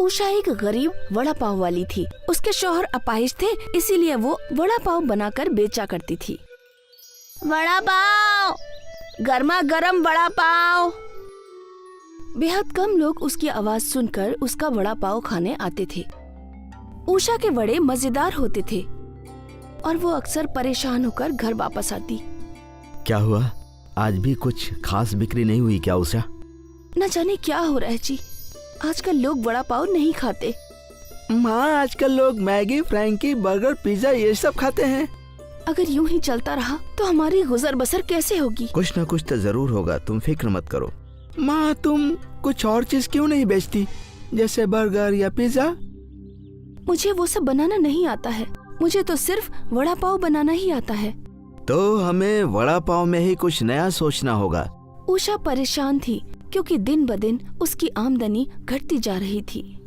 उषा एक गरीब वड़ा पाव वाली थी। उसके शौहर अपाहिज थे, इसीलिए वो वड़ा पाव बनाकर बेचा करती थी। वड़ा पाव, गर्मा गर्म वड़ा पाव। बेहद कम लोग उसकी आवाज सुनकर उसका वड़ा पाव खाने आते थे। उषा के वड़े मजेदार होते थे और वो अक्सर परेशान होकर घर वापस आती। क्या हुआ, आज भी कुछ खास बिक्री नहीं हुई क्या उषा? न जाने क्या हो रहा है जी, आजकल लोग वड़ा पाव नहीं खाते। माँ, आजकल लोग मैगी, फ्रैंकी, बर्गर, पिज्जा ये सब खाते हैं। अगर यूं ही चलता रहा तो हमारी गुजर बसर कैसे होगी? कुछ न कुछ तो जरूर होगा, तुम फिक्र मत करो। माँ, तुम कुछ और चीज क्यों नहीं बेचती, जैसे बर्गर या पिज्जा? मुझे वो सब बनाना नहीं आता है, मुझे तो सिर्फ वड़ा पाव बनाना ही आता है। तो हमें वड़ा पाव में ही कुछ नया सोचना होगा। उषा परेशान थी क्योंकि दिन ब दिन उसकी आमदनी घटती जा रही थी।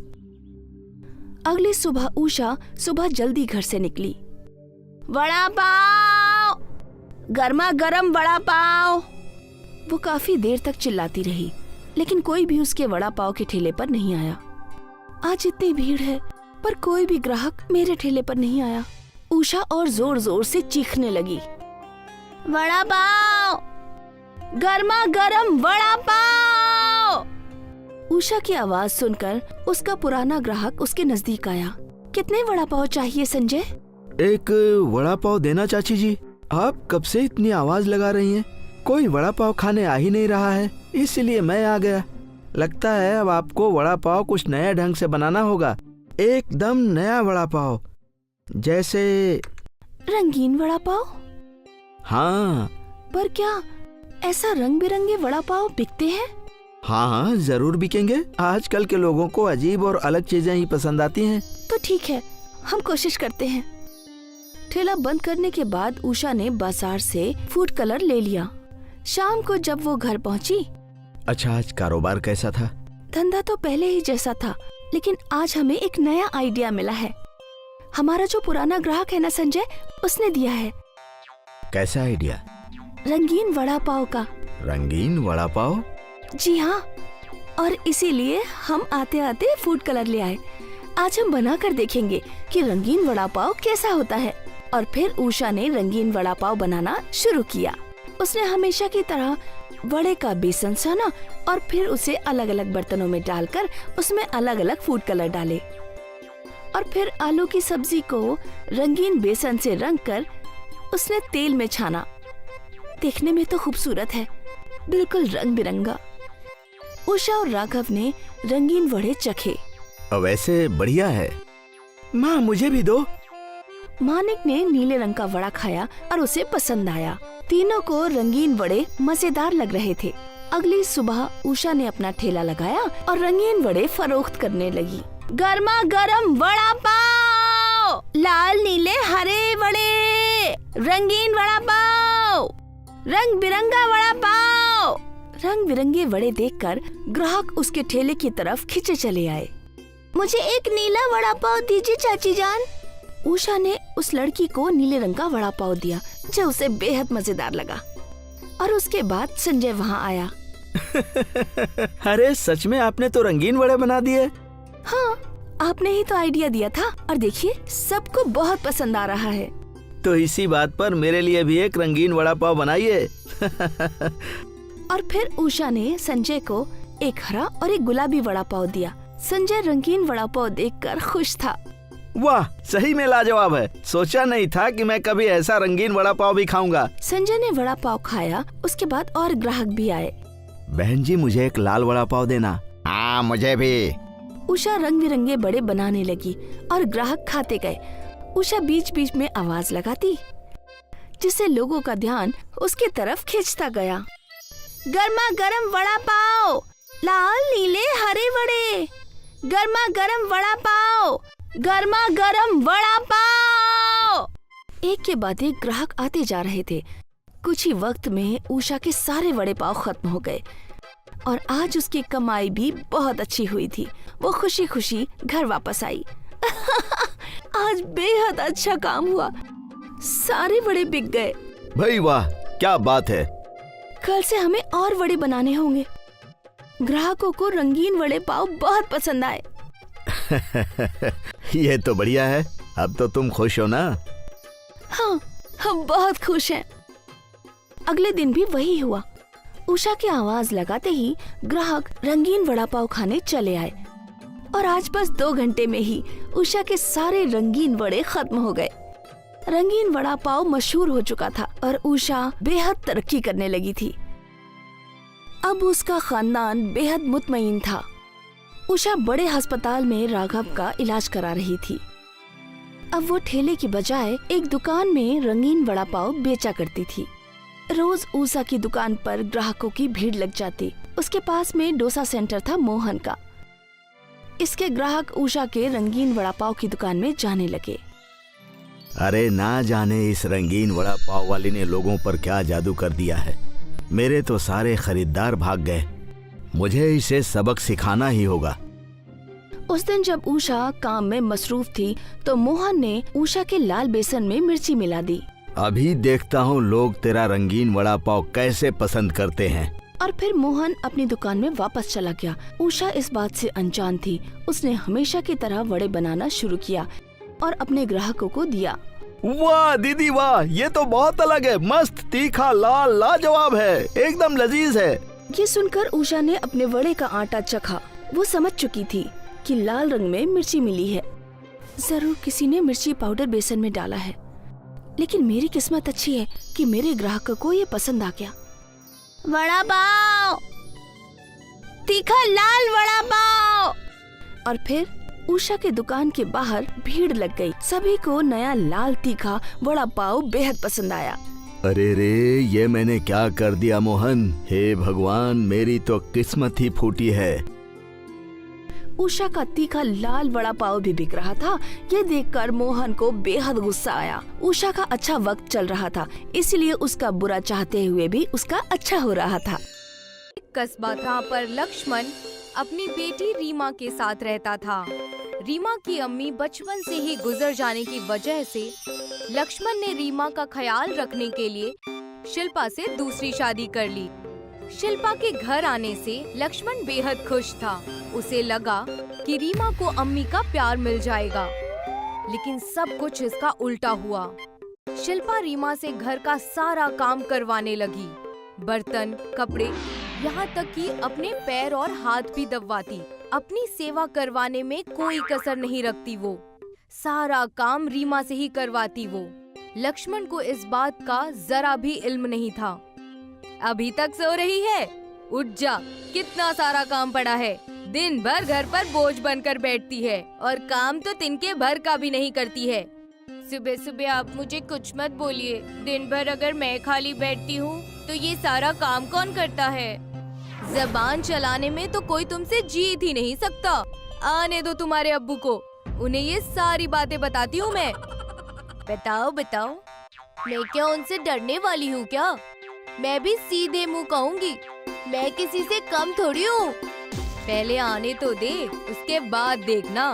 अगली सुबह उषा सुबह जल्दी घर से निकली। वड़ा पाव, गर्मा गर्म वड़ा पाव। वो काफी देर तक चिल्लाती रही, लेकिन कोई भी उसके वड़ा पाव के ठेले पर नहीं आया। आज इतनी भीड़ है पर कोई भी ग्राहक मेरे ठेले पर नहीं आया। उषा और जोर जोर से चीखने लगी, वड़ा पाव, गर्मा गर्म वड़ा पाव। उषा की आवाज सुनकर उसका पुराना ग्राहक उसके नजदीक आया। कितने वड़ा पाव चाहिए संजय? एक वड़ा पाव देना चाची जी। आप कब से इतनी आवाज लगा रही हैं? कोई वड़ा पाव खाने आ ही नहीं रहा है, इसलिए मैं आ गया। लगता है अब आपको वड़ा पाव कुछ नया ढंग से बनाना होगा, एकदम नया वड़ा पाव, जैसे रंगीन वड़ा पाव। हाँ। पर क्या ऐसा रंग बिरंगे वड़ा पाव बिकते हैं? हाँ, जरूर बिकेंगे। आजकल के लोगों को अजीब और अलग चीजें ही पसंद आती हैं। तो ठीक है, हम कोशिश करते हैं। ठेला बंद करने के बाद उषा ने बाजार से फूड कलर ले लिया। शाम को जब वो घर पहुंची। अच्छा, आज कारोबार कैसा था? धंधा तो पहले ही जैसा था, लेकिन आज हमें एक नया आइडिया मिला है। हमारा जो पुराना ग्राहक है ना संजय, उसने दिया है। कैसा आइडिया? रंगीन वड़ा पाव का। रंगीन वड़ा पाव? जी हाँ, और इसीलिए हम आते आते फूड कलर ले आए। आज हम बना कर देखेंगे कि रंगीन वड़ा पाव कैसा होता है। और फिर उषा ने रंगीन वड़ा पाव बनाना शुरू किया। उसने हमेशा की तरह वड़े का बेसन साना और फिर उसे अलग अलग बर्तनों में डालकर उसमें अलग अलग फूड कलर डाले और फिर आलू की सब्जी को रंगीन बेसन से रंग कर उसने तेल में छाना। देखने में तो खूबसूरत है, बिल्कुल रंग बिरंगा। उषा और राघव ने रंगीन वड़े चखे। वैसे बढ़िया है। माँ, मुझे भी दो। मानिक ने नीले रंग का वड़ा खाया और उसे पसंद आया। तीनों को रंगीन वड़े मजेदार लग रहे थे। अगली सुबह उषा ने अपना ठेला लगाया और रंगीन वड़े फरोख्त करने लगी। गर्मा गर्म वड़ा पाव, लाल नीले हरे वड़े, रंगीन वड़ा पाव, रंग बिरंगा वड़ा पाव। रंग बिरंगे वड़े देखकर ग्राहक उसके ठेले की तरफ खिंचे चले आए। मुझे एक नीला वड़ा पाव दीजिए चाची जान। उषा ने उस लड़की को नीले रंग का वड़ा पाव दिया, जो उसे बेहद मजेदार लगा। और उसके बाद संजय वहाँ आया। अरे सच में आपने तो रंगीन वड़े बना दिए। हाँ, आपने ही तो आइडिया दिया था और देखिए सबको बहुत पसंद आ रहा है। तो इसी बात पर मेरे लिए भी एक रंगीन वड़ा पाव बनाइए। और फिर उषा ने संजय को एक हरा और एक गुलाबी वड़ा पाव दिया। संजय रंगीन वड़ा पाव देखकर खुश था। वाह, सही में लाजवाब है। सोचा नहीं था कि मैं कभी ऐसा रंगीन वड़ा पाव भी खाऊंगा। संजय ने वड़ा पाव खाया। उसके बाद और ग्राहक भी आए। बहन जी, मुझे एक लाल वड़ा पाव देना। हाँ, मुझे भी। उषा रंग बिरंगे बड़े बनाने लगी और ग्राहक खाते गए। उषा बीच बीच में आवाज लगाती, जिससे लोगों का ध्यान उसकी तरफ खींचता गया। गर्मा गर्म वड़ा पाव, लाल नीले हरे वड़े, गर्मा गर्म वड़ा पाव, गर्मा गर्म वड़ा पाव। एक के बाद एक ग्राहक आते जा रहे थे। कुछ ही वक्त में उषा के सारे वड़े पाव खत्म हो गए और आज उसकी कमाई भी बहुत अच्छी हुई थी। वो खुशी खुशी घर वापस आई। आज बेहद अच्छा काम हुआ, सारे वड़े बिक गए। भाई वाह, क्या बात है। कल से हमें और वड़े बनाने होंगे। ग्राहकों को रंगीन वड़े पाव बहुत पसंद आए। ये तो बढ़िया है। अब तो तुम खुश हो ना? हाँ, हम बहुत खुश हैं। अगले दिन भी वही हुआ। उषा की आवाज लगाते ही ग्राहक रंगीन वड़ा पाव खाने चले आए और आज बस 2 घंटे में ही उषा के सारे रंगीन वड़े खत्म हो गए। रंगीन वड़ा पाव मशहूर हो चुका था और उषा बेहद तरक्की करने लगी थी। अब उसका खानदान बेहद मुतमईन था। उषा बड़े अस्पताल में राघव का इलाज करा रही थी। अब वो ठेले की बजाय एक दुकान में रंगीन वड़ा पाव बेचा करती थी। रोज उषा की दुकान पर ग्राहकों की भीड़ लग जाती। उसके पास में डोसा सेंटर था मोहन का। इसके ग्राहक उषा के रंगीन वड़ा पाव की दुकान में जाने लगे। अरे ना जाने इस रंगीन वड़ा पाव वाली ने लोगों पर क्या जादू कर दिया है। मेरे तो सारे खरीदार भाग गए। मुझे इसे सबक सिखाना ही होगा। उस दिन जब उषा काम में मसरूफ थी तो मोहन ने उषा के लाल बेसन में मिर्ची मिला दी। अभी देखता हूँ लोग तेरा रंगीन वड़ा पाव कैसे पसंद करते हैं। और फिर मोहन अपनी दुकान में वापस चला गया। उषा इस बात से अनजान थी। उसने हमेशा की तरह वड़े बनाना शुरू किया और अपने ग्राहकों को दिया। वाह दीदी वाह, ये तो बहुत अलग है। मस्त, तीखा, लाल, लाजवाब है, एकदम लजीज है। ये सुनकर उषा ने अपने वड़े का आटा चखा। वो समझ चुकी थी कि लाल रंग में मिर्ची मिली है। जरूर किसी ने मिर्ची पाउडर बेसन में डाला है। लेकिन मेरी किस्मत अच्छी है कि मेरे ग्राहकों को ये पसंद आ गया। वड़ा पाव, तीखा लाल वड़ा पाव। और फिर उषा के दुकान के बाहर भीड़ लग गई। सभी को नया लाल तीखा वड़ा पाव बेहद पसंद आया। अरे रे, ये मैंने क्या कर दिया मोहन। हे भगवान, मेरी तो किस्मत ही फूटी है। उषा का तीखा लाल वड़ा पाव भी बिक रहा था। ये देखकर मोहन को बेहद गुस्सा आया। उषा का अच्छा वक्त चल रहा था, इसलिए उसका बुरा चाहते हुए भी उसका अच्छा हो रहा था। कस्बा था पर लक्ष्मण अपनी बेटी रीमा के साथ रहता था। रीमा की अम्मी बचपन से ही गुजर जाने की वजह से लक्ष्मण ने रीमा का ख्याल रखने के लिए शिल्पा से दूसरी शादी कर ली। शिल्पा के घर आने से लक्ष्मण बेहद खुश था। उसे लगा कि रीमा को अम्मी का प्यार मिल जाएगा, लेकिन सब कुछ इसका उल्टा हुआ। शिल्पा रीमा से घर का सारा काम करवाने लगी। बर्तन, कपड़े, यहाँ तक कि अपने पैर और हाथ भी दबवाती। अपनी सेवा करवाने में कोई कसर नहीं रखती। वो सारा काम रीमा से ही करवाती। वो लक्ष्मण को इस बात का जरा भी इल्म नहीं था। अभी तक सो रही है? उठ जा, कितना सारा काम पड़ा है। दिन भर घर पर बोझ बनकर बैठती है और काम तो तिनके भर का भी नहीं करती है। सुबह सुबह आप मुझे कुछ मत बोलिए। दिन भर अगर मैं खाली बैठती हूँ तो ये सारा काम कौन करता है? जबान चलाने में तो कोई तुमसे जीत ही नहीं सकता। आने दो तुम्हारे अब्बू को, उन्हें ये सारी बातें बताती हूँ मैं। बताओ बताओ, मैं क्या उनसे डरने वाली हूँ क्या? मैं भी सीधे मुंह कहूँगी, मैं किसी से कम थोड़ी हूँ। पहले आने तो दे, उसके बाद देखना।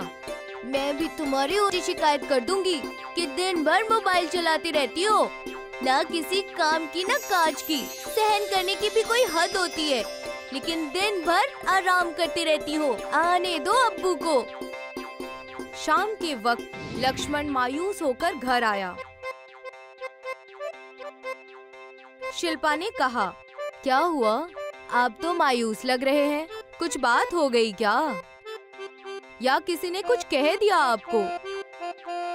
मैं भी तुम्हारी ओर शिकायत कर दूंगी कि दिन भर मोबाइल चलाती रहती हो। ना किसी काम की ना काज की। सहन करने की भी कोई हद होती है, लेकिन दिन भर आराम करती रहती हो। आने दो अब्बू को। शाम के वक्त लक्ष्मण मायूस होकर घर आया। शिल्पा ने कहा, क्या हुआ? आप तो मायूस लग रहे हैं। कुछ बात हो गई क्या? या किसी ने कुछ कह दिया आपको?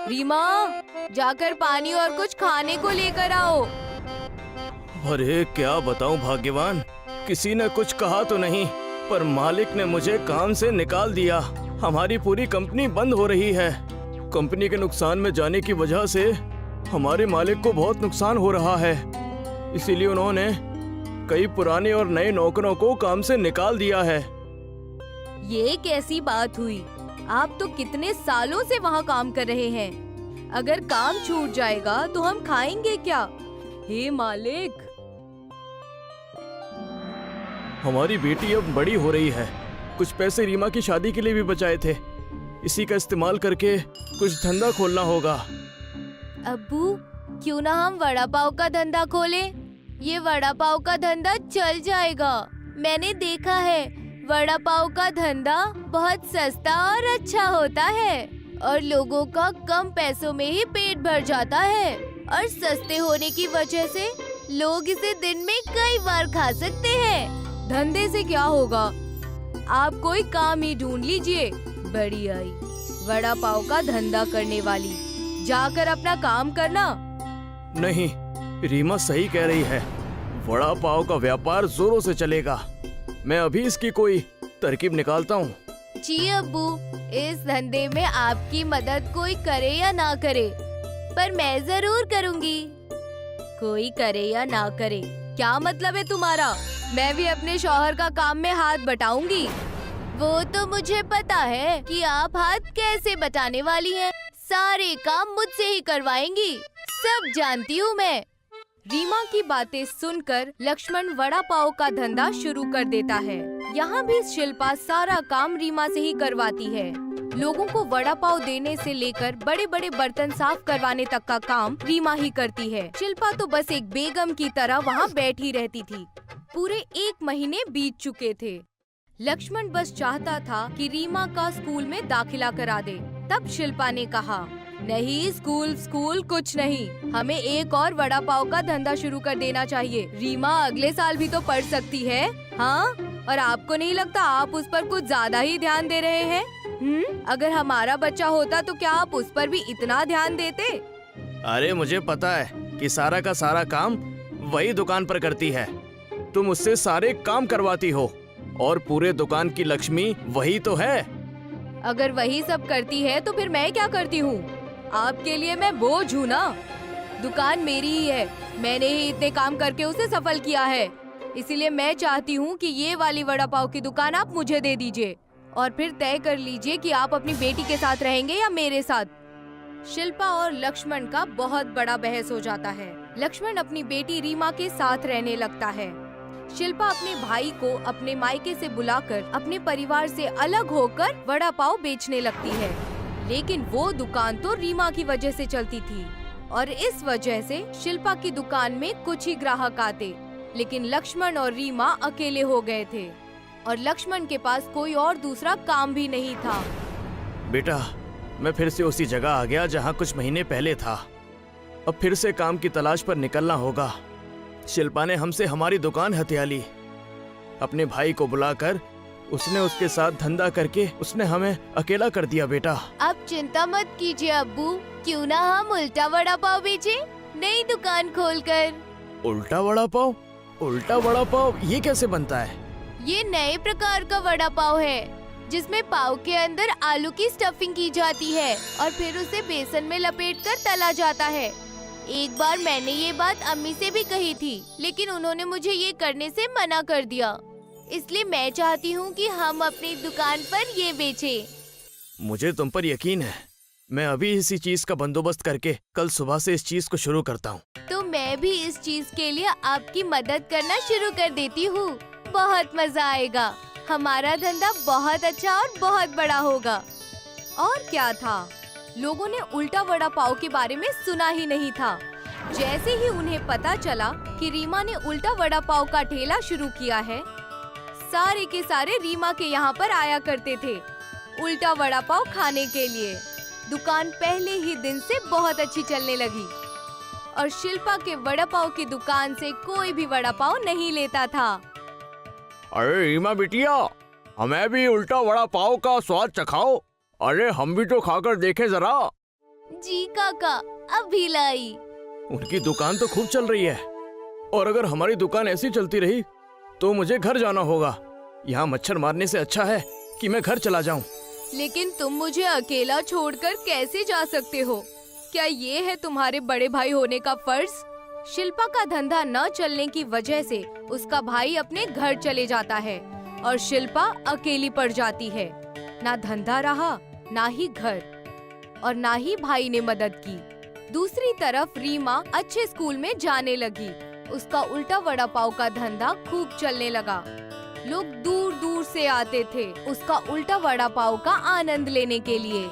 रीमा, जाकर पानी और कुछ खाने को लेकर आओ। अरे क्या बताऊं भाग्यवान, किसी ने कुछ कहा तो नहीं, पर मालिक ने मुझे काम से निकाल दिया। हमारी पूरी कंपनी बंद हो रही है। कंपनी के नुकसान में जाने की वजह से हमारे मालिक को बहुत नुकसान हो रहा है। इसीलिए उन्होंने कई पुराने और नए नौकरों को काम से निकाल दिया है। ये कैसी बात हुई? आप तो कितने सालों से वहाँ काम कर रहे हैं। अगर काम छूट जाएगा तो हम खाएंगे क्या? हे मालिक। हमारी बेटी अब बड़ी हो रही है। कुछ पैसे रीमा की शादी के लिए भी बचाए थे। इसी का इस्तेमाल करके कुछ धंधा खोलना होगा। अब्बू, क्यों ना हम वड़ा पाव का धंधा खोलें? ये वड़ा पाव का धंधा चल जाएगा। मैंने देखा है, वड़ा पाव का धंधा बहुत सस्ता और अच्छा होता है और लोगों का कम पैसों में ही पेट भर जाता है और सस्ते होने की वजह से लोग इसे दिन में कई बार खा सकते हैं। धंधे से क्या होगा, आप कोई काम ही ढूंढ लीजिए। बड़ी आई वड़ा पाव का धंधा करने वाली, जाकर अपना काम करना। नहीं, रीमा सही कह रही है, वड़ा पाव का व्यापार जोरों से चलेगा। मैं अभी इसकी कोई तरकीब निकालता हूँ। जी अब्बू, इस धंधे में आपकी मदद कोई करे या ना करे, पर मैं जरूर करूँगी। कोई करे या ना करे, क्या मतलब है तुम्हारा? मैं भी अपने शौहर का काम में हाथ बटाऊंगी। वो तो मुझे पता है कि आप हाथ कैसे बटाने वाली हैं। सारे काम मुझसे ही करवाएंगी, सब जानती हूँ मैं। रीमा की बातें सुनकर लक्ष्मण वड़ा पाव का धंधा शुरू कर देता है। यहाँ भी शिल्पा सारा काम रीमा से ही करवाती है। लोगों को वड़ा पाव देने से लेकर बड़े बड़े बर्तन साफ करवाने तक का काम रीमा ही करती है। शिल्पा तो बस एक बेगम की तरह वहाँ बैठी रहती थी। पूरे 1 महीने बीत चुके थे। लक्ष्मण बस चाहता था कि रीमा का स्कूल में दाखिला करा दे। तब शिल्पा ने कहा, नहीं, स्कूल कुछ नहीं, हमें एक और वड़ा पाव का धंधा शुरू कर देना चाहिए। रीमा अगले साल भी तो पढ़ सकती है। हाँ, और आपको नहीं लगता आप उस पर कुछ ज्यादा ही ध्यान दे रहे हैं? अगर हमारा बच्चा होता तो क्या आप उस पर भी इतना ध्यान देते? अरे मुझे पता है कि सारा का सारा काम वही दुकान पर करती है। तुम उससे सारे काम करवाती हो और पूरे दुकान की लक्ष्मी वही तो है। अगर वही सब करती है तो फिर मैं क्या करती हूँ? आपके लिए मैं बोझ हूँ ना? दुकान मेरी ही है, मैंने ही इतने काम करके उसे सफल किया है। इसीलिए मैं चाहती हूँ कि ये वाली वड़ा पाव की दुकान आप मुझे दे दीजिए और फिर तय कर लीजिए कि आप अपनी बेटी के साथ रहेंगे या मेरे साथ। शिल्पा और लक्ष्मण का बहुत बड़ा बहस हो जाता है। लक्ष्मण अपनी बेटी रीमा के साथ रहने लगता है। शिल्पा अपने भाई को अपने मायके से बुलाकर अपने परिवार से अलग होकर वड़ा पाव बेचने लगती है। लेकिन वो दुकान तो रीमा की वजह से चलती थी और इस वजह से शिल्पा की दुकान में कुछ ही ग्राहक आते, लेकिन लक्ष्मण और रीमा अकेले हो गए थे और लक्ष्मण के पास कोई और दूसरा काम भी नहीं था। बेटा, मैं फिर से उसी जगह आ गया जहाँ कुछ महीने पहले था। अब फिर से काम की तलाश पर निकलना होगा। शिल्पा ने हमसे हमारी दुकान हथिया ली। अपने भाई को बुलाकर उसने उसके साथ धंधा करके उसने हमें अकेला कर दिया। बेटा, अब चिंता मत कीजिए अब्बू, क्यों ना हम उल्टा वड़ा पाव बेचे नई दुकान खोलकर। उल्टा वड़ा पाव? उल्टा वड़ा पाव ये कैसे बनता है? ये नए प्रकार का वड़ा पाव है जिसमें पाव के अंदर आलू की स्टफिंग की जाती है और फिर उसे बेसन में लपेटकर तला जाता है। एक बार मैंने ये बात अम्मी से भी कही थी, लेकिन उन्होंने मुझे ये करने से मना कर दिया। इसलिए मैं चाहती हूँ कि हम अपनी दुकान पर ये बेचें। मुझे तुम पर यकीन है। मैं अभी इसी चीज का बंदोबस्त करके कल सुबह से इस चीज को शुरू करता हूँ। तो मैं भी इस चीज के लिए आपकी मदद करना शुरू कर देती हूँ। बहुत मजा आएगा। हमारा धंधा बहुत अच्छा और बहुत बड़ा होगा। और क्या था, लोगों ने उल्टा वड़ा पाव के बारे में सुना ही नहीं था। जैसे ही उन्हें पता चला कि रीमा ने उल्टा वड़ा पाव का ठेला शुरू किया है, सारे के सारे रीमा के यहाँ पर आया करते थे उल्टा वड़ा पाव खाने के लिए। दुकान पहले ही दिन से बहुत अच्छी चलने लगी और शिल्पा के वड़ा पाव की दुकान से कोई भी वड़ा पाव नहीं लेता था। अरे रीमा बिटिया, हमें भी उल्टा वड़ा पाव का स्वाद चखाओ। अरे हम भी तो खाकर देखें जरा। जी काका, अभी लाई। उनकी दुकान तो खूब चल रही है और अगर हमारी दुकान ऐसी चलती रही तो मुझे घर जाना होगा। यहाँ मच्छर मारने से अच्छा है कि मैं घर चला जाऊँ। लेकिन तुम मुझे अकेला छोड़कर कैसे जा सकते हो? क्या ये है तुम्हारे बड़े भाई होने का फर्ज? शिल्पा का धंधा न चलने की वजह से उसका भाई अपने घर चले जाता है और शिल्पा अकेली पड़ जाती है। ना धंधा रहा, ना ही घर और ना ही भाई ने मदद की। दूसरी तरफ रीमा अच्छे स्कूल में जाने लगी। उसका उल्टा वड़ा पाव का धंधा खूब चलने लगा। लोग दूर दूर से आते थे उसका उल्टा वड़ा पाव का आनंद लेने के लिए।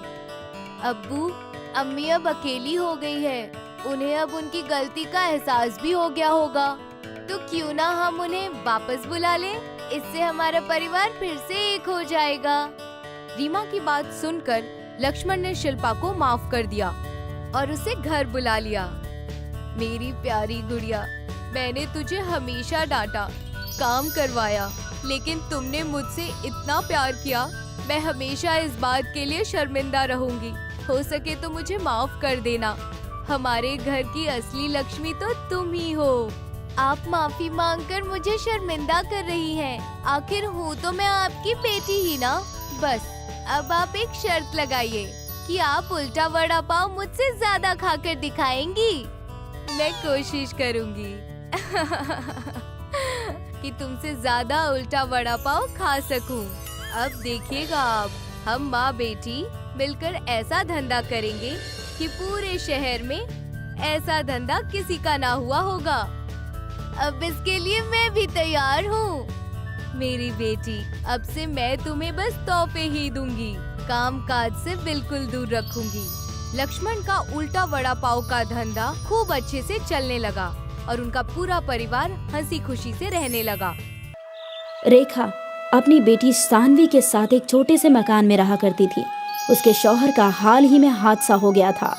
अब्बू, अम्मी अब अकेली हो गई है। उन्हें अब उनकी गलती का एहसास भी हो गया होगा, तो क्यों ना हम उन्हें वापस बुला लें? इससे हमारा परिवार फिर से एक हो जाएगा। रीमा की बात सुनकर लक्ष्मण ने शिल्पा को माफ कर दिया और उसे घर बुला लिया। मेरी प्यारी गुड़िया, मैंने तुझे हमेशा डांटा, काम करवाया, लेकिन तुमने मुझसे इतना प्यार किया। मैं हमेशा इस बात के लिए शर्मिंदा रहूंगी। हो सके तो मुझे माफ कर देना। हमारे घर की असली लक्ष्मी तो तुम ही हो। आप माफी मांगकर मुझे शर्मिंदा कर रही हैं। आखिर हूँ तो मैं आपकी बेटी ही ना। बस अब आप एक शर्त लगाइए कि आप उल्टा वड़ा पाव मुझसे ज्यादा खाकर दिखाएंगी। मैं कोशिश करूंगी कि तुमसे ज्यादा उल्टा वड़ा पाव खा सकूं। अब देखिएगा आप, हम माँ बेटी मिलकर ऐसा धंधा करेंगे कि पूरे शहर में ऐसा धंधा किसी का ना हुआ होगा। अब इसके लिए मैं भी तैयार हूँ। मेरी बेटी, अब से मैं तुम्हें बस तोहफे ही दूंगी, काम काज से बिल्कुल दूर रखूंगी। लक्ष्मण का उल्टा वड़ा पाव का धंधा खूब अच्छे से चलने लगा और उनका पूरा परिवार हंसी खुशी से रहने लगा। रेखा अपनी बेटी सानवी के साथ एक छोटे से मकान में रहा करती थी। उसके शौहर का हाल ही में हादसा हो गया था,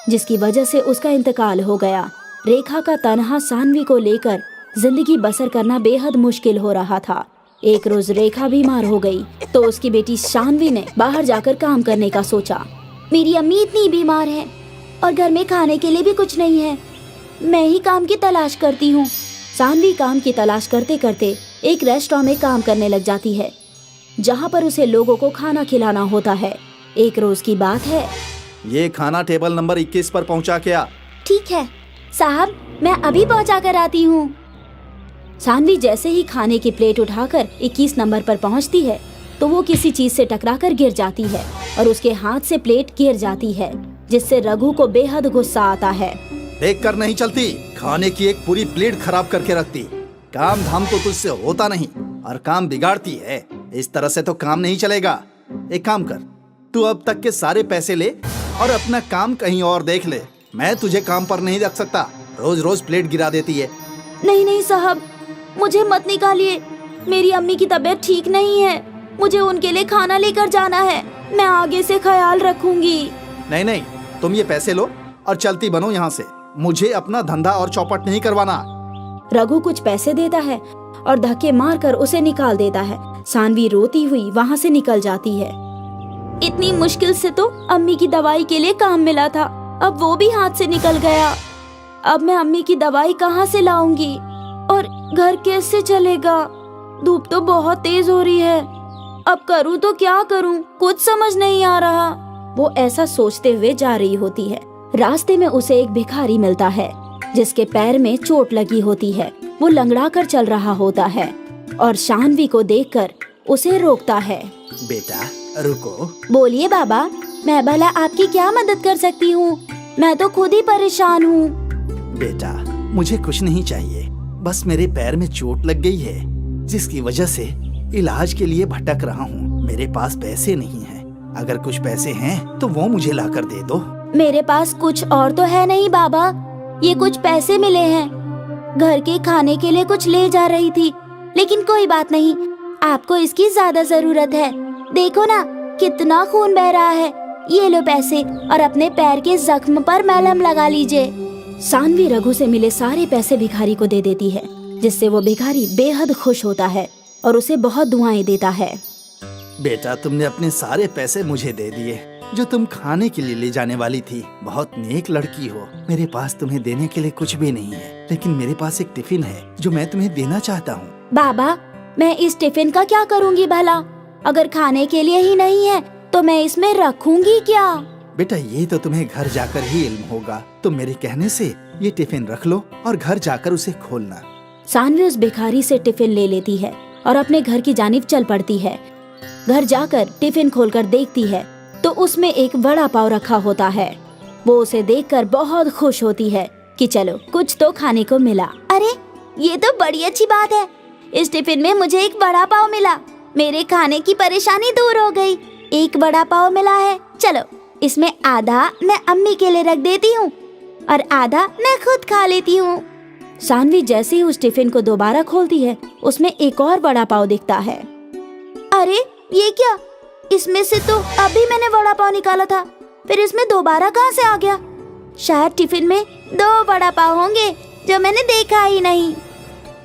जिसकी वजह से उसका इंतकाल हो गया। रेखा का तन्हा सानवी को लेकर जिंदगी बसर करना बेहद मुश्किल हो रहा था। एक रोज रेखा बीमार हो गई तो उसकी बेटी सानवी ने बाहर जाकर काम करने का सोचा। मेरी अम्मी इतनी बीमार है और घर में खाने के लिए भी कुछ नहीं है, मैं ही काम की तलाश करती हूँ। सानवी काम की तलाश करते करते एक रेस्टोरेंट में काम करने लग जाती है, जहाँ पर उसे लोगों को खाना खिलाना होता है। एक रोज की बात है। ये खाना टेबल नंबर 21 पर पहुँचा क्या? ठीक है साहब, मैं अभी पहुँचा कर आती हूँ। सानवी जैसे ही खाने की प्लेट उठाकर 21 नंबर पर पहुँचती है तो वो किसी चीज से टकराकर गिर जाती है और उसके हाथ से प्लेट गिर जाती है, जिससे रघु को बेहद गुस्सा आता है। देख कर नहीं चलती, खाने की एक पूरी प्लेट खराब करके रखती। काम धाम तो तुझसे होता नहीं और काम बिगाड़ती है। इस तरह से तो काम नहीं चलेगा। एक काम कर, तू अब तक के सारे पैसे ले और अपना काम कहीं और देख ले। मैं तुझे काम पर नहीं रख सकता, रोज रोज प्लेट गिरा देती है। नहीं नहीं साहब, मुझे मत निकालिए। मेरी अम्मी की तबीयत ठीक नहीं है, मुझे उनके लिए खाना लेकर जाना है। मैं आगे से ख्याल रखूंगी। नहीं नहीं, तुम ये पैसे लो और चलती बनो यहाँ से। मुझे अपना धंधा और चौपट नहीं करवाना। रघु कुछ पैसे देता है और धक्के मारकर उसे निकाल देता है। सानवी रोती हुई वहाँ से निकल जाती है। इतनी मुश्किल से तो अम्मी की दवाई के लिए काम मिला था, अब वो भी हाथ से निकल गया। अब मैं अम्मी की दवाई कहाँ से लाऊंगी और घर कैसे चलेगा? धूप तो बहुत तेज हो रही है, अब करूँ तो क्या करूँ, कुछ समझ नहीं आ रहा। वो ऐसा सोचते हुए जा रही होती है। रास्ते में उसे एक भिखारी मिलता है जिसके पैर में चोट लगी होती है। वो लंगड़ा कर चल रहा होता है और सानवी को देखकर उसे रोकता है। बेटा रुको। बोलिए बाबा, मैं भला आपकी क्या मदद कर सकती हूँ? मैं तो खुद ही परेशान हूँ। बेटा मुझे कुछ नहीं चाहिए, बस मेरे पैर में चोट लग गई है, जिसकी वजह से इलाज के लिए भटक रहा हूँ। मेरे पास पैसे नहीं हैं। अगर कुछ पैसे हैं तो वो मुझे लाकर दे दो। मेरे पास कुछ और तो है नहीं बाबा, ये कुछ पैसे मिले हैं। घर के खाने के लिए कुछ ले जा रही थी, लेकिन कोई बात नहीं, आपको इसकी ज्यादा जरूरत है। देखो ना कितना खून बह रहा है। ये लो पैसे और अपने पैर के जख्म पर मलहम लगा लीजिए। सानवी रघु से मिले सारे पैसे भिखारी को दे देती है, जिससे वो भिखारी बेहद खुश होता है और उसे बहुत दुआएं देता है। बेटा तुमने अपने सारे पैसे मुझे दे दिए जो तुम खाने के लिए ले जाने वाली थी। बहुत नेक लड़की हो। मेरे पास तुम्हें देने के लिए कुछ भी नहीं है, लेकिन मेरे पास एक टिफिन है जो मैं तुम्हें देना चाहता हूँ। बाबा, मैं इस टिफिन का क्या करूँगी भला? अगर खाने के लिए ही नहीं है तो मैं इसमें रखूंगी क्या? बेटा ये तो तुम्हें घर जाकर ही इल्म होगा। तुम मेरे कहने से ये टिफिन रख लो और घर जाकर उसे खोलना। सानवी उस भिखारी से टिफिन ले लेती है और अपने घर की जानिब चल पड़ती है। घर जाकर टिफिन खोलकर देखती है तो उसमें एक वड़ा पाव रखा होता है। वो उसे देखकर बहुत खुश होती है कि चलो कुछ तो खाने को मिला। अरे ये तो बड़ी अच्छी बात है, इस टिफिन में मुझे एक वड़ा पाव मिला। मेरे खाने की परेशानी दूर हो गई। एक वड़ा पाव मिला है, चलो इसमें आधा मैं अम्मी के लिए रख देती हूँ और आधा मैं खुद खा लेती हूँ। सानवी जैसे ही उस टिफिन को दोबारा खोलती है, उसमें एक और वड़ा पाव दिखता है। अरे ये क्या? इसमें से तो अभी मैंने वड़ा पाव निकाला था, फिर इसमें दोबारा कहाँ से आ गया? शायद टिफिन में 2 वड़ा पाव होंगे जो मैंने देखा ही नहीं।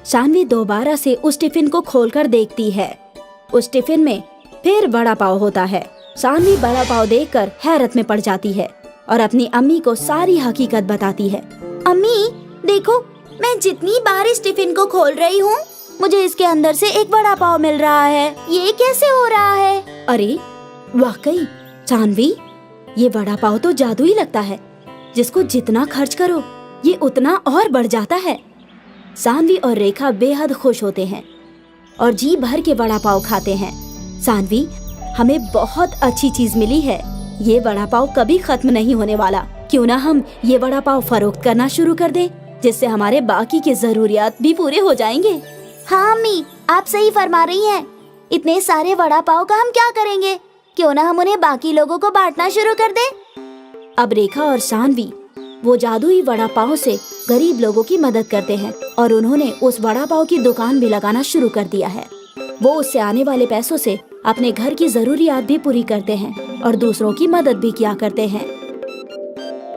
सानवी दोबारा से उस टिफिन को खोलकर देखती है। उस टिफिन में फिर वड़ा पाव होता है। सानवी वड़ा पाव देखकर हैरत में पड़ जाती है और अपनी अम्मी को सारी हकीकत बताती है। अम्मी देखो, मैं जितनी बार इस टिफिन को खोल रही हूँ, मुझे इसके अंदर से एक वड़ा पाव मिल रहा है। ये कैसे हो रहा है? अरे वाकई सानवी, ये वड़ा पाव तो जादुई लगता है। जिसको जितना खर्च करो ये उतना और बढ़ जाता है। सानवी और रेखा बेहद खुश होते हैं और जी भर के वड़ा पाव खाते हैं। सानवी, हमें बहुत अच्छी चीज मिली है। ये वड़ा पाव कभी खत्म नहीं होने वाला। क्यों ना हम ये वड़ा पाव फरोख्त करना शुरू कर दें, जिससे हमारे बाकी के जरूरियात भी पूरे हो जाएंगे। हाँ अम्मी, आप सही फरमा रही हैं। इतने सारे वड़ा पाव का हम क्या करेंगे? क्यों ना हम उन्हें बाकी लोगों को बांटना शुरू कर दें। अब रेखा और सानवी वो जादुई वड़ा पाव से गरीब लोगों की मदद करते हैं और उन्होंने उस वड़ा पाव की दुकान भी लगाना शुरू कर दिया है। वो उससे आने वाले पैसों से अपने घर की जरूरियात भी पूरी करते हैं और दूसरों की मदद भी किया करते हैं।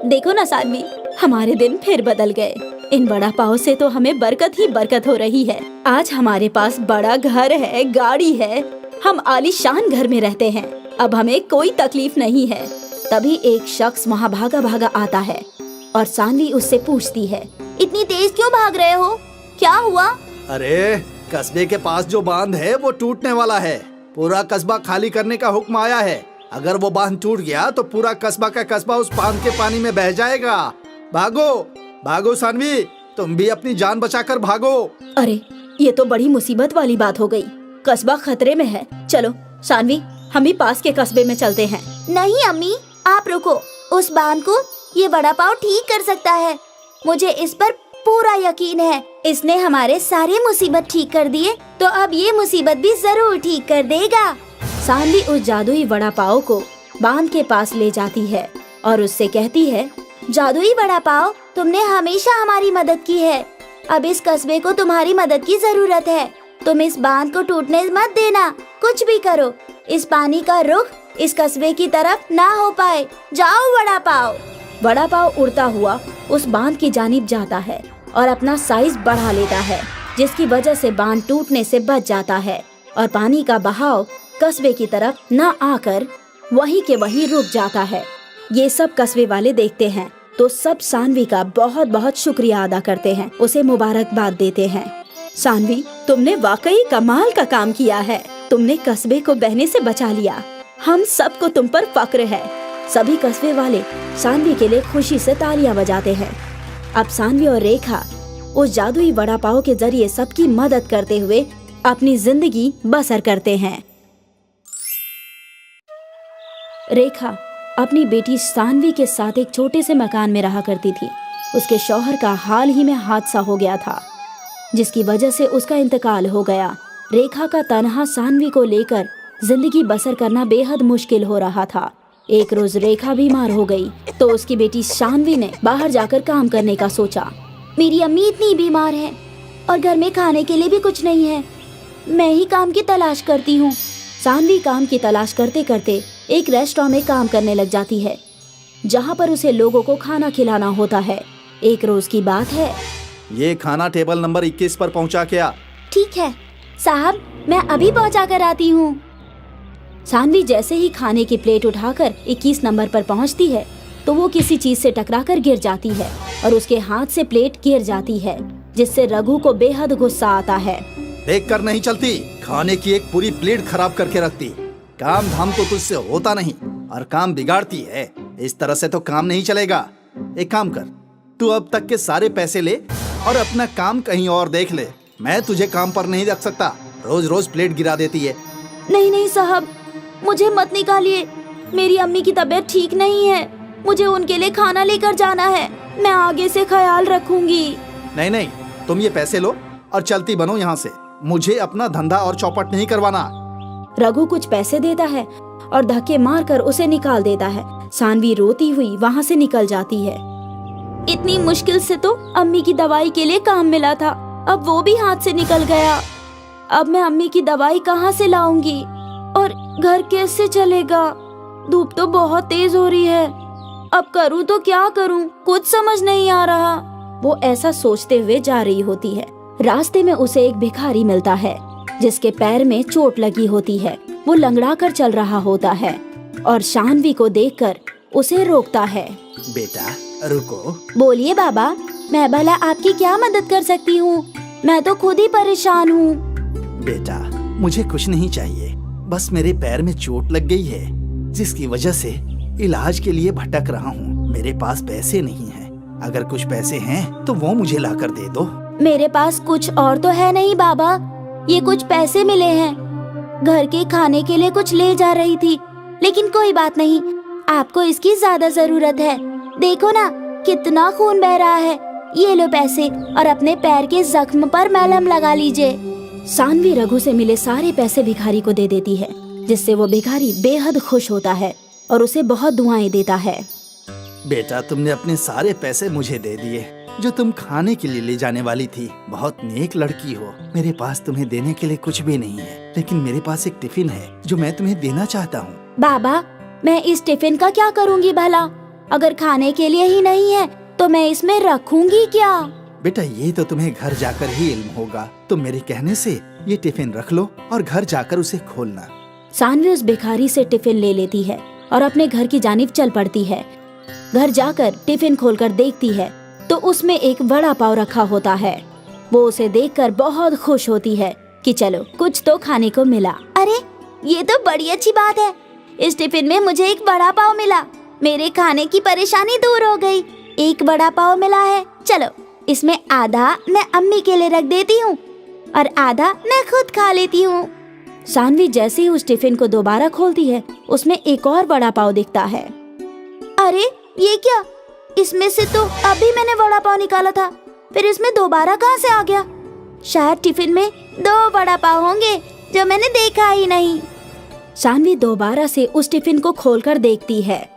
देखो ना सानवी, हमारे दिन फिर बदल गए। इन वड़ा पाव से तो हमें बरकत ही बरकत हो रही है। आज हमारे पास बड़ा घर है, गाड़ी है, हम आलीशान घर में रहते हैं। अब हमें कोई तकलीफ नहीं है। तभी एक शख्स वहाँ भागा भागा आता है और सानवी उससे पूछती है, इतनी तेज क्यों भाग रहे हो? क्या हुआ? अरे कस्बे के पास जो बांध है वो टूटने वाला है। पूरा कस्बा खाली करने का हुक्म आया है। अगर वो बांध टूट गया तो पूरा कस्बा का कस्बा उस बांध के पानी में बह जाएगा। भागो भागो सानवी, तुम भी अपनी जान बचाकर भागो। अरे ये तो बड़ी मुसीबत वाली बात हो गई। कस्बा खतरे में है। चलो सानवी, हम भी पास के कस्बे में चलते हैं। नहीं अम्मी, आप रुको। उस बांध को ये वड़ा पाव ठीक कर सकता है। मुझे इस पर पूरा यकीन है। इसने हमारे सारे मुसीबत ठीक कर दिए, तो अब ये मुसीबत भी जरूर ठीक कर देगा। सानवी उस जादुई वड़ा पाव को बांध के पास ले जाती है और उससे कहती है, जादुई वड़ा पाव, तुमने हमेशा हमारी मदद की है। अब इस कस्बे को तुम्हारी मदद की जरूरत है। तुम इस बांध को टूटने मत देना। कुछ भी करो, इस पानी का रुख इस कस्बे की तरफ ना हो पाए। जाओ वड़ा पाव। वड़ा पाव उड़ता हुआ उस बांध की जानिब जाता है और अपना साइज बढ़ा लेता है, जिसकी वजह से बांध टूटने से बच जाता है और पानी का बहाव कस्बे की तरफ न आकर वहीं के वहीं रुक जाता है। ये सब कस्बे वाले देखते हैं तो सब सानवी का बहुत बहुत शुक्रिया अदा करते हैं, उसे मुबारकबाद देते हैं। सानवी, तुमने वाकई कमाल का काम किया है। तुमने कस्बे को बहने से बचा लिया। हम सबको तुम पर फक्र है। सभी कस्बे वाले सानवी के लिए खुशी से तालियां बजाते हैं। अब सानवी और रेखा उस जादुई वड़ा पाव के जरिए सबकी मदद करते हुए अपनी जिंदगी बसर करते हैं। रेखा अपनी बेटी सानवी के साथ एक छोटे से मकान में रहा करती थी। उसके शौहर का हाल ही में हादसा हो गया था, जिसकी वजह से उसका इंतकाल हो गया। रेखा का तन्हा सानवी को लेकर जिंदगी बसर करना बेहद मुश्किल हो रहा था। एक रोज रेखा बीमार हो गई तो उसकी बेटी सानवी ने बाहर जाकर काम करने का सोचा। मेरी अम्मी इतनी बीमार है और घर में खाने के लिए भी कुछ नहीं है। मैं ही काम की तलाश करती हूँ। सानवी काम की तलाश करते करते एक रेस्टोरेंट में काम करने लग जाती है, जहाँ पर उसे लोगों को खाना खिलाना होता है। एक रोज की बात है। ये खाना टेबल नंबर 21 पर पहुँचा क्या? ठीक है साहब, मैं अभी पहुँचा कर आती हूँ। सानवी जैसे ही खाने की प्लेट उठाकर 21 नंबर पर पहुंचती है तो वो किसी चीज से टकराकर गिर जाती है और उसके हाथ से प्लेट गिर जाती है, जिससे रघु को बेहद गुस्सा आता है। देख कर नहीं चलती, खाने की एक पूरी प्लेट खराब करके रखती। काम धाम तो तुझसे होता नहीं और काम बिगाड़ती है। इस तरह से तो काम नहीं चलेगा। एक काम कर, तू अब तक के सारे पैसे ले और अपना काम कहीं और देख ले। मैं तुझे काम पर नहीं रख सकता। रोज रोज प्लेट गिरा देती है। नहीं नहीं साहब, मुझे मत निकालिए। मेरी अम्मी की तबीयत ठीक नहीं है। मुझे उनके लिए खाना लेकर जाना है। मैं आगे से ख्याल रखूंगी। नहीं नहीं, तुम ये पैसे लो और चलती बनो यहाँ से। मुझे अपना धंधा और चौपट नहीं करवाना। रघु कुछ पैसे देता है और धक्के मारकर उसे निकाल देता है। सानवी रोती हुई वहाँ से निकल जाती है। इतनी मुश्किल से तो अम्मी की दवाई के लिए काम मिला था, अब वो भी हाथ से निकल गया। अब मैं अम्मी की दवाई कहाँ से लाऊंगी और घर कैसे चलेगा? धूप तो बहुत तेज हो रही है। अब करूँ तो क्या करूँ, कुछ समझ नहीं आ रहा। वो ऐसा सोचते हुए जा रही होती है। रास्ते में उसे एक भिखारी मिलता है जिसके पैर में चोट लगी होती है। वो लंगड़ा कर चल रहा होता है और शानवी को देखकर उसे रोकता है। बेटा रुको। बोलिए बाबा, मैं भला आपकी क्या मदद कर सकती हूँ? मैं तो खुद ही परेशान हूँ। बेटा मुझे कुछ नहीं चाहिए, बस मेरे पैर में चोट लग गई है जिसकी वजह से इलाज के लिए भटक रहा हूँ। मेरे पास पैसे नहीं हैं। अगर कुछ पैसे हैं तो वो मुझे लाकर दे दो। मेरे पास कुछ और तो है नहीं बाबा, ये कुछ पैसे मिले हैं। घर के खाने के लिए कुछ ले जा रही थी, लेकिन कोई बात नहीं, आपको इसकी ज्यादा जरूरत है। देखो ना कितना खून बह रहा है। ये लो पैसे और अपने पैर के जख्म पर मलहम लगा लीजिए। सानवी रघु से मिले सारे पैसे भिखारी को दे देती है, जिससे वो भिखारी बेहद खुश होता है और उसे बहुत दुआएं देता है। बेटा तुमने अपने सारे पैसे मुझे दे दिए जो तुम खाने के लिए ले जाने वाली थी। बहुत नेक लड़की हो। मेरे पास तुम्हें देने के लिए कुछ भी नहीं है, लेकिन मेरे पास एक टिफिन है जो मैं तुम्हें देना चाहता हूँ। बाबा, मैं इस टिफिन का क्या करूँगी भला? अगर खाने के लिए ही नहीं है तो मैं इसमें रखूंगी क्या? बेटा ये तो तुम्हें घर जाकर ही इल्म होगा। तुम मेरे कहने से ये टिफिन रख लो और घर जाकर उसे खोलना। सानवी उस भिखारी से टिफिन ले लेती है और अपने घर की जानिब चल पड़ती है। घर जाकर टिफिन खोलकर देखती है तो उसमें एक वड़ा पाव रखा होता है। वो उसे देखकर बहुत खुश होती है कि चलो कुछ तो खाने को मिला। अरे ये तो बड़ी अच्छी बात है। इस टिफिन में मुझे एक वड़ा पाव मिला। मेरे खाने की परेशानी दूर हो गई। एक वड़ा पाव मिला है। चलो इसमें आधा मैं अम्मी के लिए रख देती हूँ और आधा मैं खुद खा लेती हूँ। सानवी जैसे ही उस टिफिन को दोबारा खोलती है, उसमें एक और वड़ा पाव दिखता है। अरे ये क्या? इसमें से तो अभी मैंने वड़ा पाव निकाला था, फिर इसमें दोबारा कहाँ से आ गया? शायद टिफिन में 2 वड़ा पाव होंगे जो मैंने देखा ही नहीं। सानवी दोबारा से उस टिफिन को खोलकर देखती है।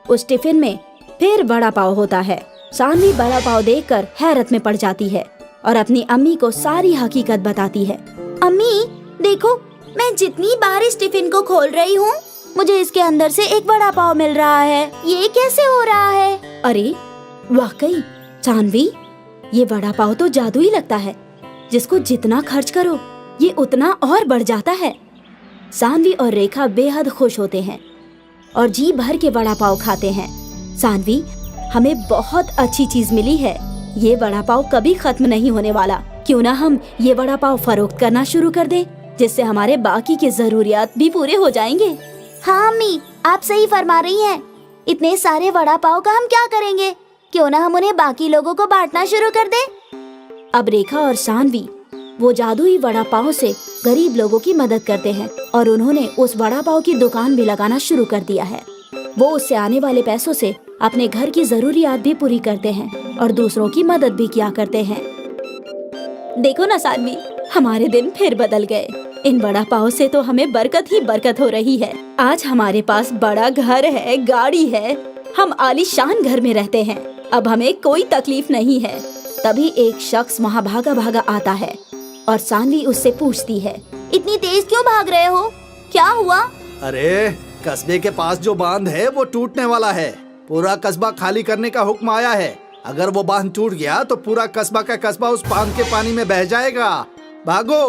उस टिफिन में फिर वड़ा पाव होता है। सानवी वड़ा पाव देखकर हैरत में पड़ जाती है और अपनी अम्मी को सारी हकीकत बताती है। अम्मी देखो, मैं जितनी बार इस टिफिन को खोल रही हूँ मुझे इसके अंदर से एक वड़ा पाव मिल रहा है। ये कैसे हो रहा है? अरे वाकई सानवी, ये वड़ा पाव तो जादू ही लगता है। जिसको जितना खर्च करो ये उतना और बढ़ जाता है। सानवी और रेखा बेहद खुश होते हैं और जी भर के वड़ा पाव खाते हैं। सानवी, हमें बहुत अच्छी चीज मिली है। ये वड़ा पाव कभी खत्म नहीं होने वाला। क्यों ना हम ये वड़ा पाव फरोख्त करना शुरू कर दें, जिससे हमारे बाकी के जरूरियात भी पूरे हो जाएंगे। हाँ अम्मी, आप सही फरमा रही हैं। इतने सारे वड़ा पाव का हम क्या करेंगे? क्यों ना हम उन्हें बाकी लोगों को बांटना शुरू कर दें। अब रेखा और सानवी वो जादुई वड़ा पाव से गरीब लोगों की मदद करते हैं और उन्होंने उस वड़ा पाव की दुकान भी लगाना शुरू कर दिया है। वो उससे आने वाले पैसों से अपने घर की जरूरियात भी पूरी करते हैं और दूसरों की मदद भी किया करते हैं। देखो ना सानवी, हमारे दिन फिर बदल गए। इन वड़ा पाव से तो हमें बरकत ही बरकत हो रही है। आज हमारे पास बड़ा घर है, गाड़ी है, हम आलीशान घर में रहते हैं। अब हमें कोई तकलीफ नहीं है। तभी एक शख्स वहाँ भागा भागा आता है और सानवी उससे पूछती है, इतनी तेज क्यों भाग रहे हो? क्या हुआ? अरे कस्बे के पास जो बांध है वो टूटने वाला है। पूरा कस्बा खाली करने का हुक्म आया है। अगर वो बांध टूट गया तो पूरा कस्बा का कस्बा उस बांध के पानी में बह जाएगा। भागो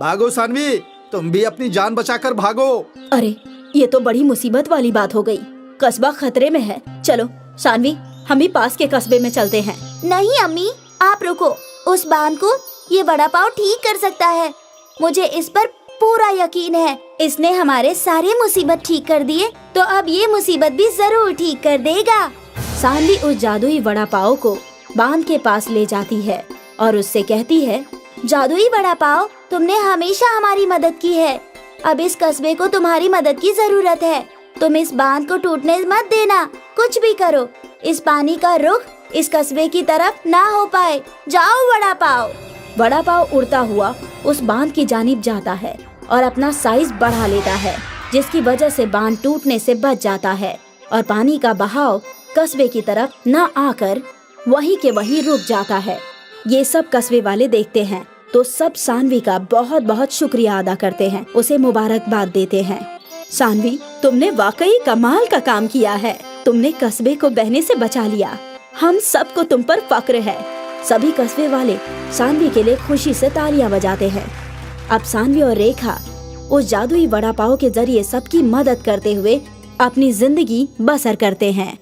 भागो सानवी, तुम भी अपनी जान बचाकर भागो। अरे ये तो बड़ी मुसीबत वाली बात हो गई। कस्बा खतरे में है। चलो सानवी, हम भी पास के कस्बे में चलते हैं। नहीं अम्मी, आप रुको। उस बांध को ये वड़ा पाव ठीक कर सकता है। मुझे इस पर पूरा यकीन है। इसने हमारे सारे मुसीबत ठीक कर दिए तो अब ये मुसीबत भी जरूर ठीक कर देगा। सानवी उस जादुई वड़ा पाव को बांध के पास ले जाती है और उससे कहती है, जादुई वड़ा पाव, तुमने हमेशा हमारी मदद की है। अब इस कस्बे को तुम्हारी मदद की जरूरत है। तुम इस बांध को टूटने मत देना। कुछ भी करो, इस पानी का रुख इस कस्बे की तरफ ना हो पाए। जाओ वड़ा पाव। वड़ा पाव उड़ता हुआ उस बांध की जानिब जाता है और अपना साइज बढ़ा लेता है, जिसकी वजह से बांध टूटने से बच जाता है और पानी का बहाव कस्बे की तरफ न आकर वहीं के वहीं रुक जाता है। ये सब कस्बे वाले देखते हैं तो सब सानवी का बहुत बहुत शुक्रिया अदा करते हैं, उसे मुबारकबाद देते हैं। सानवी, तुमने वाकई कमाल का काम किया है। तुमने कस्बे को बहने से बचा लिया। हम सबको तुम पर फक्र है। सभी कस्बे वाले सानवी के लिए खुशी से तालियां बजाते हैं। अब सानवी और रेखा उस जादुई वड़ा पाव के जरिए सबकी मदद करते हुए अपनी जिंदगी बसर करते हैं।